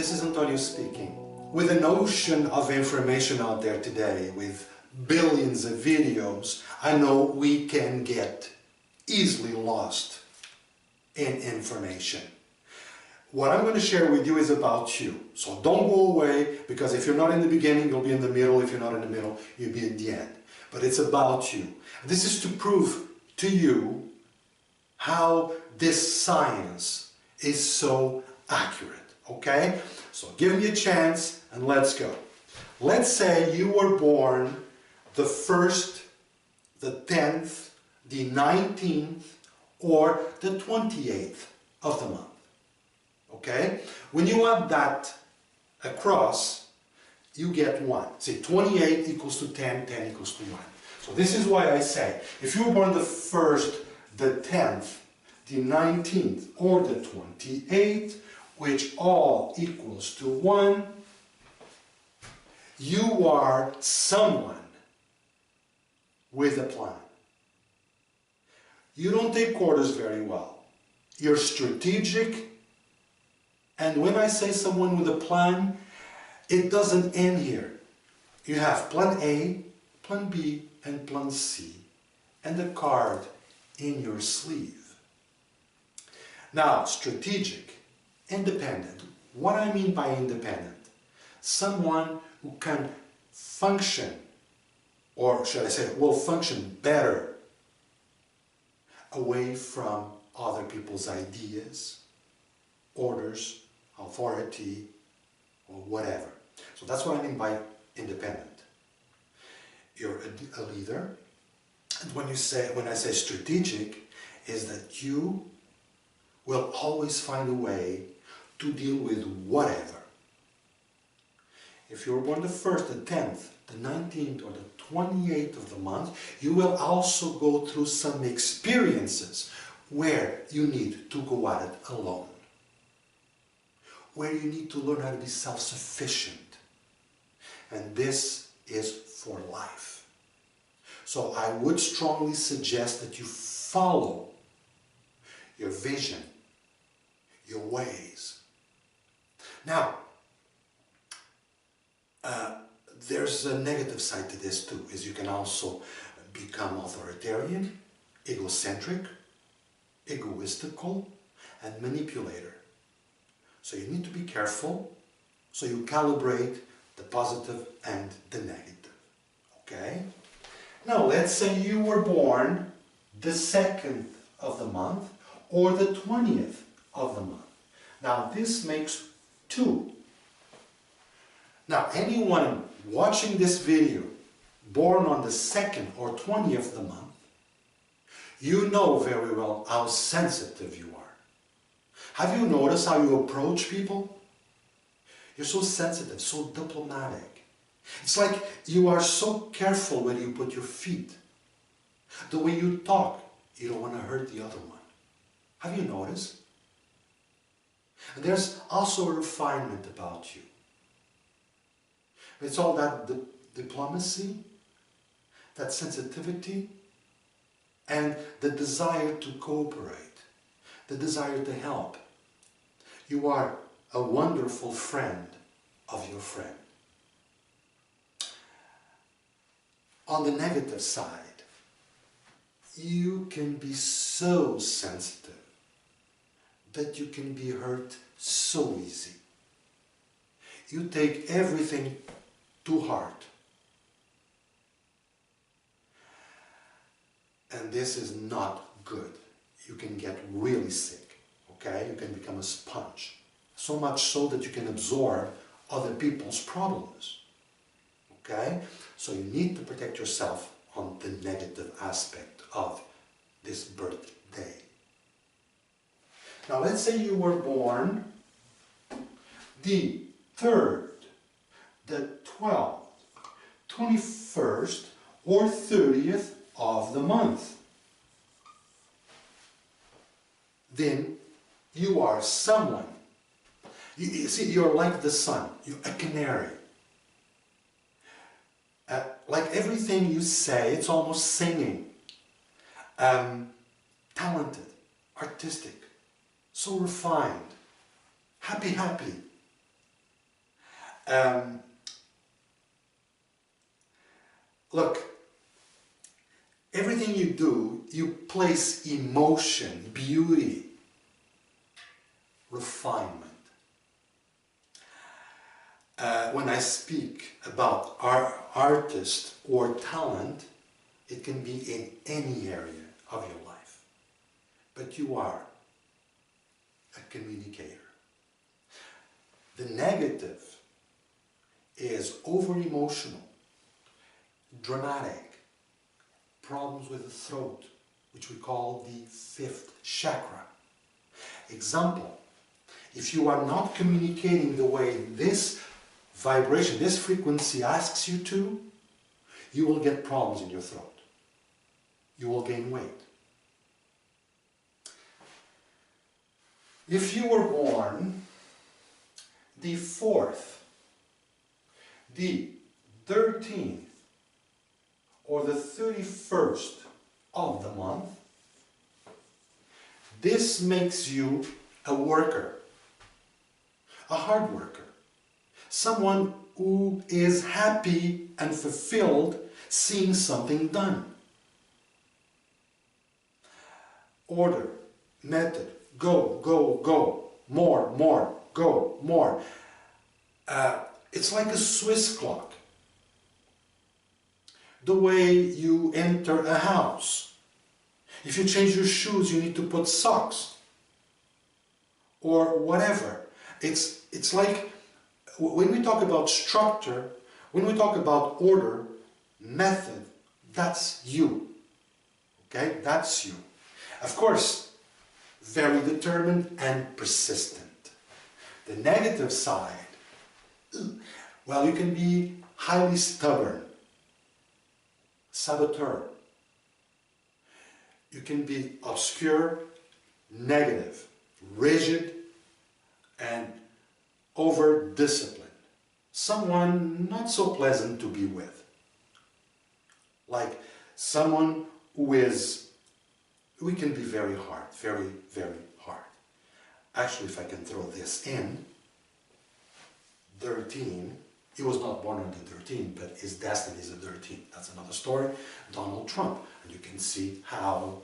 This is António speaking. With an ocean of information out there today, with billions of videos, I know we can get easily lost in information. What I'm going to share with you is about you. So don't go away, because if you're not in the beginning, you'll be in the middle. If you're not in the middle, you'll be in the end. But it's about you. This is to prove to you how this science is so accurate. Okay? So give me a chance and let's go. Let's say you were born the 1st, the 10th, the 19th, or the 28th of the month. Okay? When you add that across, you get 1. See, 28 equals to 10, 10 equals to 1. So this is why I say, if you were born the 1st, the 10th, the 19th, or the 28th, which all equals to 1, you are someone with a plan. You don't take quarters very well. You're strategic, and when I say someone with a plan, it doesn't end here. You have plan A, plan B, and plan C, and a card in your sleeve. Now, strategic, independent. What I mean by independent? Someone who can function, or should I say, will function better away from other people's ideas, orders, authority, or whatever. So that's what I mean by independent. You're a leader, and when I say strategic, is that you will always find a way to deal with whatever. If you were born the 1st, the 10th, the 19th, or the 28th of the month, you will also go through some experiences where you need to go at it alone, where you need to learn how to be self-sufficient. And this is for life. So I would strongly suggest that you follow your vision, your ways. Now, there's a negative side to this too, is you can also become authoritarian, egocentric, egoistical, and manipulator. So you need to be careful, so you calibrate the positive and the negative. Okay? Now let's say you were born the 2nd of the month or the 20th of the month. Now this makes 2. Now anyone watching this video born on the 2nd or 20th of the month, you know very well how sensitive you are. Have you noticed how you approach people? You're so sensitive, so diplomatic. It's like you are so careful where you put your feet. The way you talk, you don't want to hurt the other one. Have you noticed? And there's also a refinement about you. It's all that diplomacy, that sensitivity, and the desire to cooperate, the desire to help. You are a wonderful friend of your friend. On the negative side, you can be so sensitive that you can be hurt so easy. You take everything to heart. And this is not good. You can get really sick, okay? You can become a sponge. So much so that you can absorb other people's problems, okay? So you need to protect yourself on the negative aspect of this birthday. Now let's say you were born the 3rd, the 12th, 21st, or 30th of the month. Then you are someone. You see, you're like the sun. You're a canary. Like everything you say, it's almost singing. Talented, artistic, so refined, happy. Look, everything you do, you place emotion, beauty, refinement. When I speak about artist or talent, it can be in any area of your life. But you are a communicator. The negative is over-emotional, dramatic, problems with the throat, which we call the fifth chakra. Example, if you are not communicating the way this vibration, this frequency asks you to, you will get problems in your throat. You will gain weight. If you were born the 4th, the 13th, or the 31st of the month, this makes you a worker, a hard worker, someone who is happy and fulfilled seeing something done. Order, method, go, go, go, more, more, go, more. It's like a Swiss clock. The way you enter a house. If you change your shoes, you need to put socks. Or whatever. It's like, when we talk about structure, when we talk about order, method, that's you. Okay? That's you. Of course, very determined and persistent. The negative side, well, you can be highly stubborn, saboteur. You can be obscure, negative, rigid, and over-disciplined. Someone not so pleasant to be with. Like someone we can be very hard, very, very hard. Actually, if I can throw this in, 13, he was not born on the 13th, but his destiny is a 13. That's another story. Donald Trump. And you can see how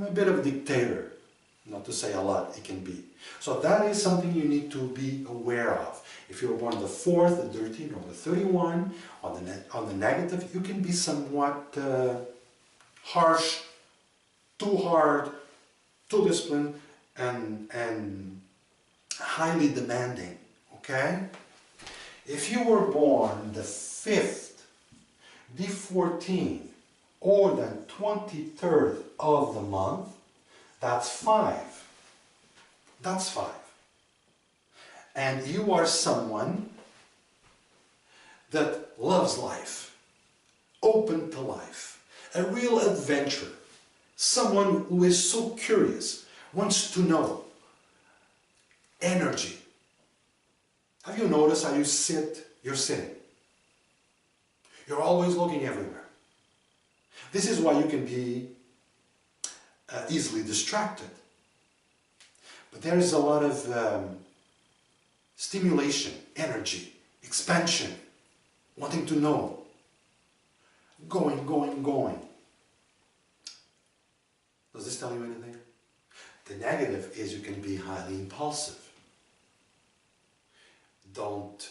a bit of a dictator, not to say a lot, it can be. So that is something you need to be aware of. If you were born the 4th, the 13th, or the 31, on the negative, you can be somewhat harsh, too hard, too disciplined, and highly demanding. Okay? If you were born the 5th, the 14th, or the 23rd of the month, that's 5. That's 5. And you are someone that loves life, open to life, a real adventurer, someone who is so curious, wants to know, energy. Have you noticed how you sit? You're sitting. You're always looking everywhere. This is why you can be easily distracted. But there is a lot of stimulation, energy, expansion, wanting to know, going, going, going. Does this tell you anything? The negative is you can be highly impulsive. Don't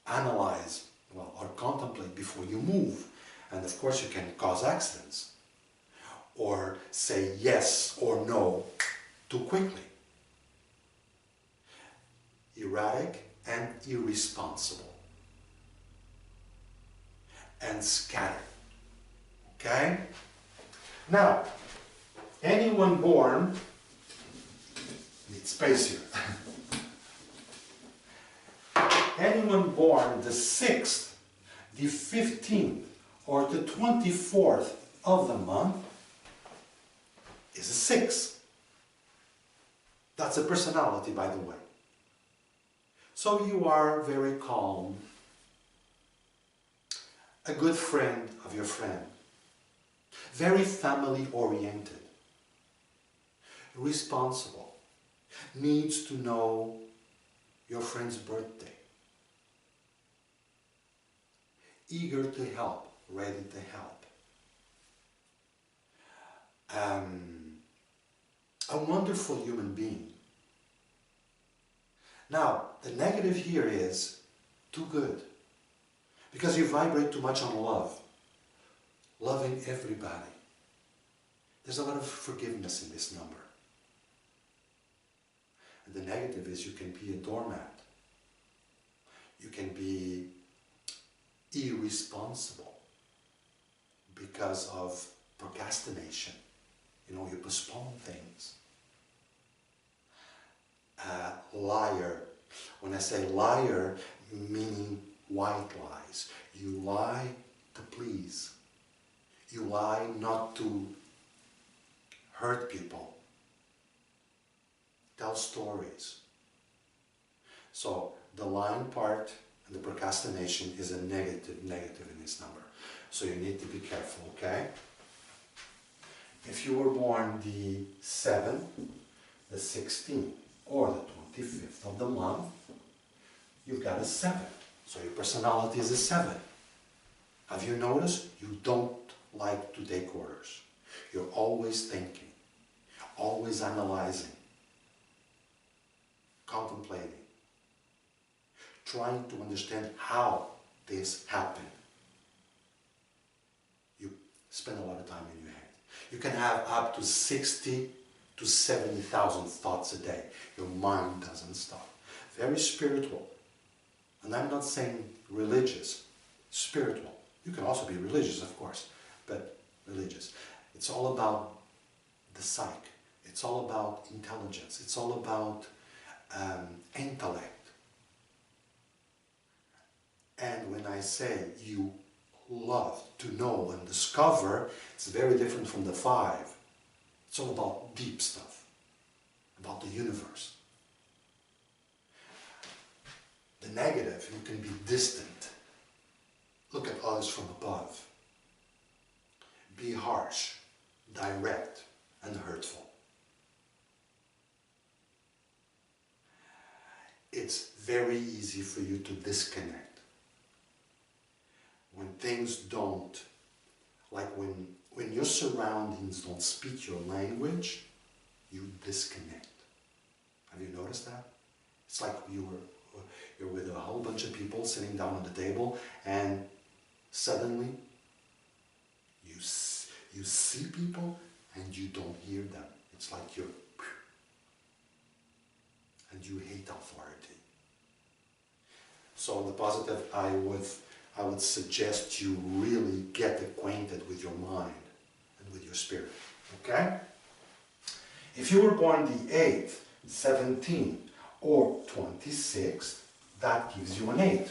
analyze, well, or contemplate before you move. And of course you can cause accidents. Or say yes or no too quickly. Erratic and irresponsible. And scattered. Okay? Now, anyone born, need space here. Anyone born the 6th, the 15th, or the 24th of the month is a 6. That's a personality, by the way. So you are very calm, a good friend of your friend, very family-oriented, responsible, needs to know your friend's birthday. Eager to help, ready to help. A wonderful human being. Now, the negative here is too good. Because you vibrate too much on love. Loving everybody. There's a lot of forgiveness in this number. And the negative is you can be a doormat. You can be irresponsible because of procrastination. You know, you postpone things. Liar. When I say liar, meaning white lies. You lie to please. You lie not to hurt people. Tell stories. So the lying part and the procrastination is a negative in this number. So you need to be careful, okay? If you were born the 7th, the 16th, or the 25th of the month, you've got a 7. So your personality is a 7. Have you noticed? You don't like to take orders. You're always thinking, always analyzing, contemplating, trying to understand how this happened. You spend a lot of time in your head. You can have up to 60 to 70,000 thoughts a day. Your mind doesn't stop. Very spiritual. And I'm not saying religious, spiritual. You can also be religious, of course, but religious. It's all about the psyche. It's all about intelligence. It's all about intellect. And when I say you love to know and discover, it's very different from the 5. It's all about deep stuff, about the universe. The negative, you can be distant. Look at others from above. Be harsh, direct, and hurtful. It's very easy for you to disconnect. When things don't, like when your surroundings don't speak your language, you disconnect. Have you noticed that? It's like you're with a whole bunch of people sitting down on the table, and suddenly you see people and you don't hear them. It's like you're, and you hate authority. So in the positive, I would suggest you really get acquainted with your mind and with your spirit, okay? If you were born the 8th, 17th, or 26th, that gives you an 8.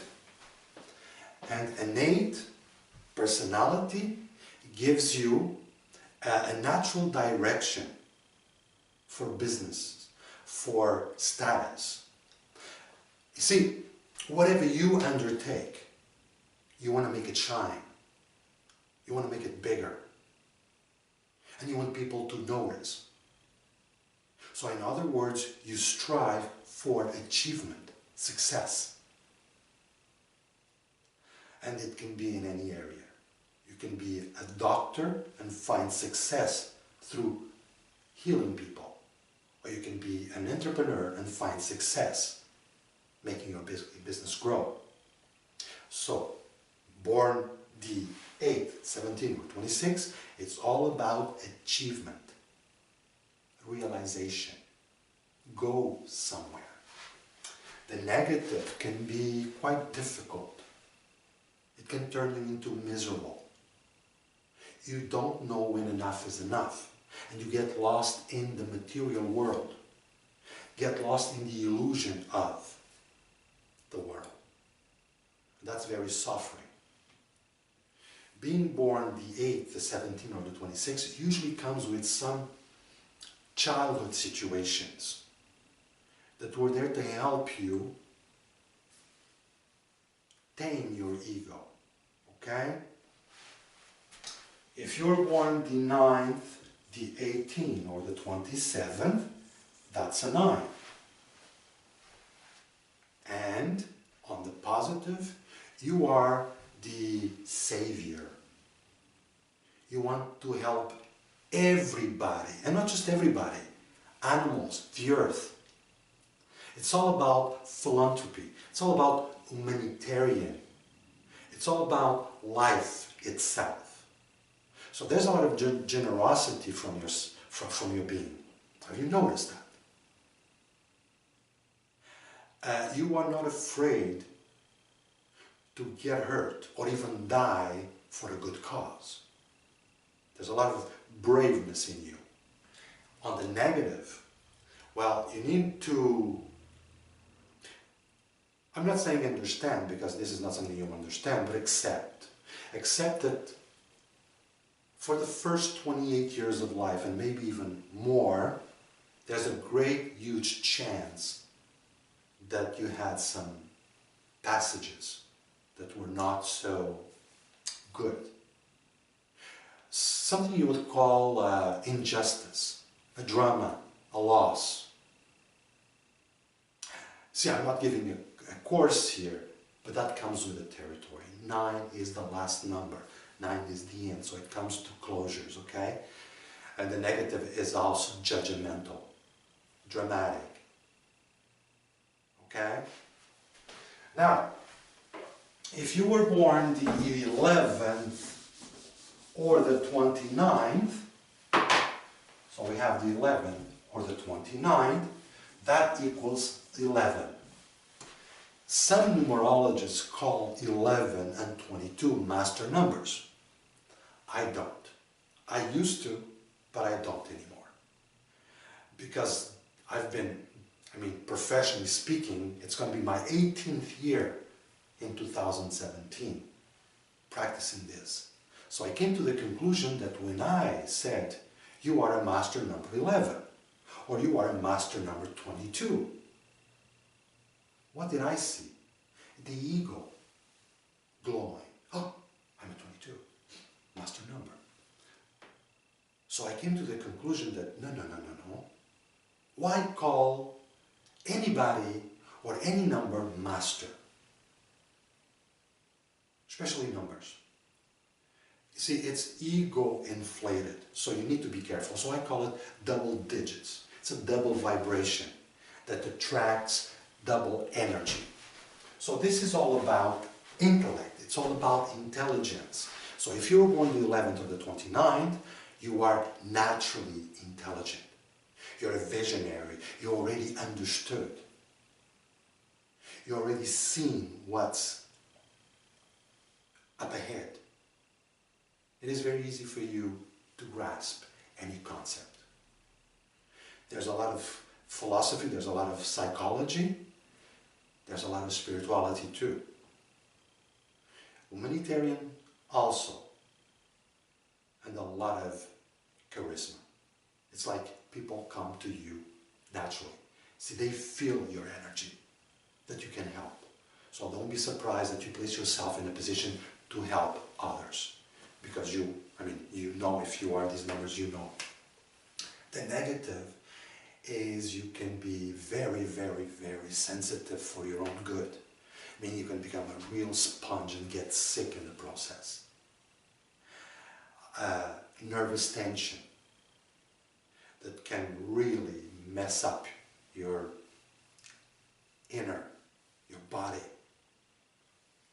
And an 8 personality gives you a natural direction for business, for status. You see, whatever you undertake, you want to make it shine. You want to make it bigger. And you want people to notice. So in other words, you strive for achievement, success. And it can be in any area. You can be a doctor and find success through healing people. Or you can be an entrepreneur and find success making your business grow. So, born the 8th, 17th, or 26th, it's all about achievement, realization, go somewhere. The negative can be quite difficult. It can turn you into miserable. You don't know when enough is enough, and you get lost in the material world, get lost in the illusion of the world. That's very suffering. Being born the 8th, the 17th, or the 26th usually comes with some childhood situations that were there to help you tame your ego, okay? If you're born the 9th, the 18th, or the 27th, that's a 9. And on the positive, you are the savior. You want to help everybody, and not just everybody, animals, the earth. It's all about philanthropy. It's all about humanitarian. It's all about life itself. So there's a lot of generosity from your being. Have you noticed that? You are not afraid to get hurt or even die for a good cause. There's a lot of braveness in you. On the negative, well, you need to, I'm not saying understand, because this is not something you understand, but accept. Accept that for the first 28 years of life, and maybe even more, there's a great, huge chance that you had some passages that were not so good. Something you would call injustice, a drama, a loss. See, I'm not giving you a course here, but that comes with the territory. 9 is the last number. 9 is the end, so it comes to closures, okay? And the negative is also judgmental, dramatic, okay? Now, if you were born the 11th or the 29th, so we have the 11th or the 29th, that equals 11. Some numerologists call 11 and 22 master numbers. I don't. I used to, but I don't anymore. Because I've been, professionally speaking, it's going to be my 18th year in 2017 practicing this. So I came to the conclusion that when I said, you are a master number 11, or you are a master number 22, what did I see? The ego glowing. Oh, I'm a 22, master number. So I came to the conclusion that no. Why call anybody or any number master? Especially numbers. You see, it's ego inflated, so you need to be careful. So I call it double digits. It's a double vibration that attracts double energy. So this is all about intellect. It's all about intelligence. So if you're born the 11th or the 29th, you are naturally intelligent. You're a visionary. You already understood. You already seen what's up ahead. It is very easy for you to grasp any concept. There's a lot of philosophy, there's a lot of psychology, there's a lot of spirituality too. Humanitarian also, and a lot of charisma. It's like people come to you naturally. See, they feel your energy, that you can help. So don't be surprised that you place yourself in a position to help others. Because you know if you are these numbers, you know. The negative is you can be very, very, very sensitive for your own good. You can become a real sponge and get sick in the process. Nervous tension that can really mess up your inner, your body,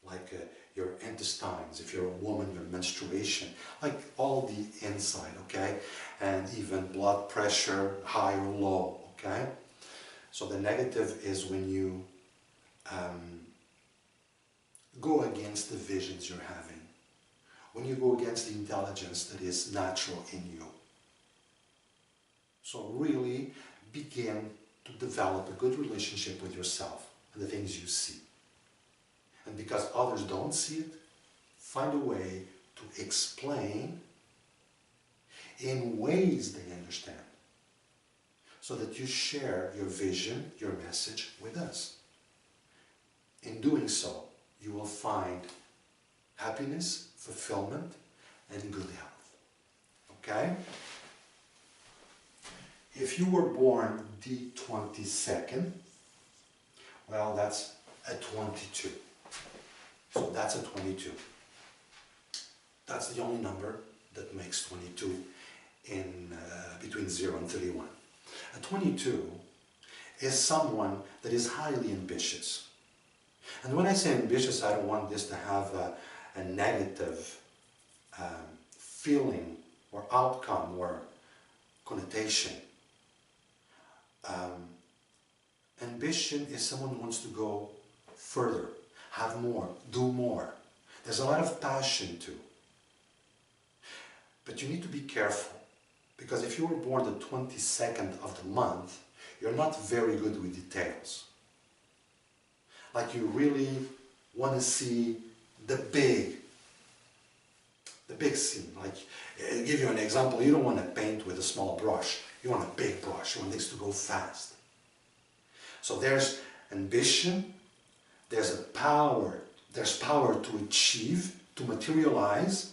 like your intestines, if you're a woman, your menstruation, like all the inside, okay? And even blood pressure, high or low, okay? So the negative is when you go against the visions you're having, when you go against the intelligence that is natural in you. So really begin to develop a good relationship with yourself and the things you see. And because others don't see it, find a way to explain in ways they understand, so that you share your vision, your message with us. In doing so, you will find happiness, fulfillment, and good health. Okay? If you were born the 22nd, well, that's a 22. So that's a 22. That's the only number that makes 22 in between 0 and 31. A 22 is someone that is highly ambitious. And when I say ambitious, I don't want this to have a negative feeling or outcome or connotation. Ambition is someone who wants to go further, have more, do more. There's a lot of passion too. But you need to be careful, because if you were born the 22nd of the month, you're not very good with details. Like you really want to see the big scene. Like, I'll give you an example. You don't want to paint with a small brush. You want a big brush. You want things to go fast. So there's ambition, there's power to achieve, to materialize.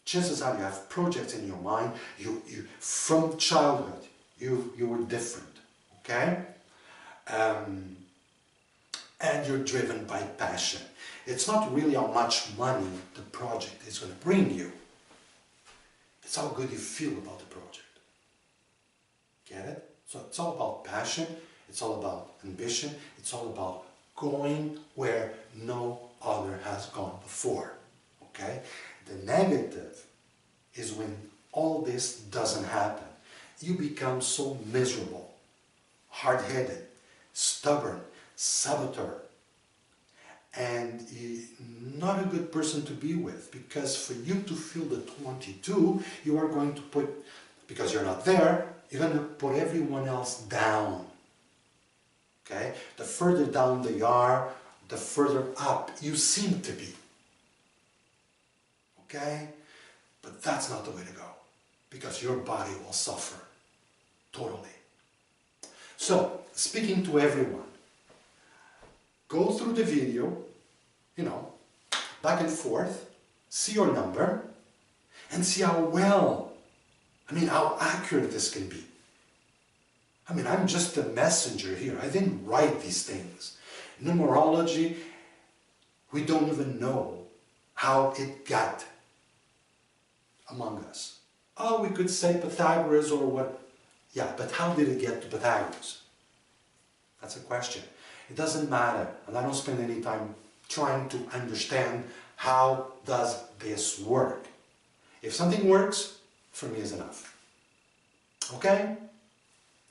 Chances are you have projects in your mind. You from childhood, you were different, okay? And you're driven by passion. It's not really how much money the project is going to bring you. It's how good you feel about the project. Get it? So it's all about passion, it's all about ambition, it's all about going where no other has gone before. Okay? The negative is when all this doesn't happen. You become so miserable, hard-headed, stubborn, saboteur, and not a good person to be with, because for you to feel the 22, you are going to put, because you're not there, you're going to put everyone else down. Okay? The further down they are, the further up you seem to be. Okay? But that's not the way to go, because your body will suffer totally. So, speaking to everyone, go through the video, back and forth, see your number, and see how how accurate this can be. I'm just a messenger here. I didn't write these things. Numerology, we don't even know how it got among us. Oh, we could say Pythagoras or what. Yeah, but how did it get to Pythagoras? That's a question. It doesn't matter, and I don't spend any time trying to understand how does this work. If something works, for me is enough. Okay?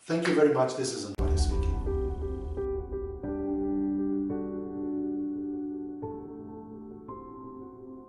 Thank you very much. This is António.